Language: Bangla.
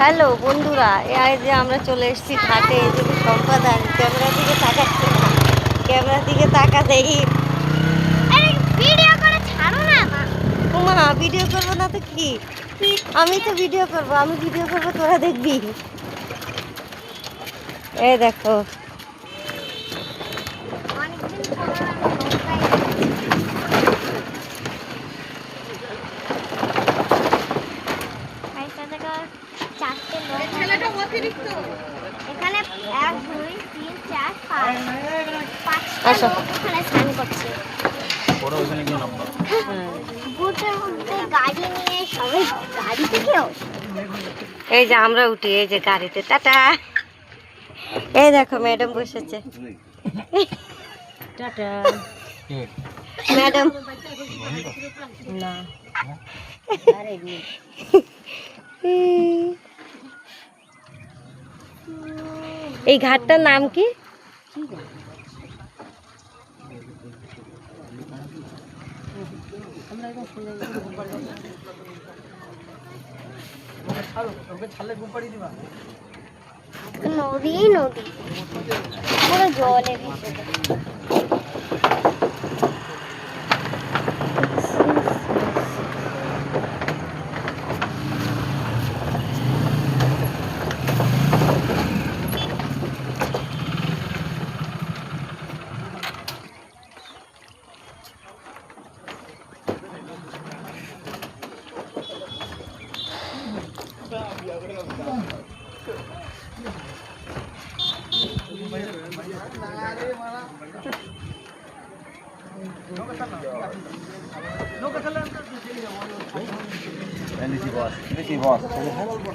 হ্যালো বন্ধুরা, এই যে আমরা চলে এসেছি ঘাটে। এই যে সম্পাদন ক্যামেরার দিকে তাকাচ্ছে না, ক্যামেরার দিকে তাকা দেখি। ভিডিও করে ছাড়ো না মা। মা ভিডিও করবো না তো কি? আমি তো ভিডিও করবো, আমি ভিডিও করবো, তোরা দেখবি। এই দেখো অনেকদিন পর আমি নৌকায় চারটে লোক এখানে 1 2 3 4 5 আসো। লোক এখানে স্নান করছে। বুটের মধ্যে গাড়ি নিয়ে সবাই গাড়িতে কেউ এই যে আমরা উঠি এই যে গাড়িতে, টাটা। এই দেখো ম্যাডাম বসেছে, টাটা ম্যাডাম। না এই ঘাটটার নাম কি? নদী নদী পুরো জলে ভেসে Ini si bos.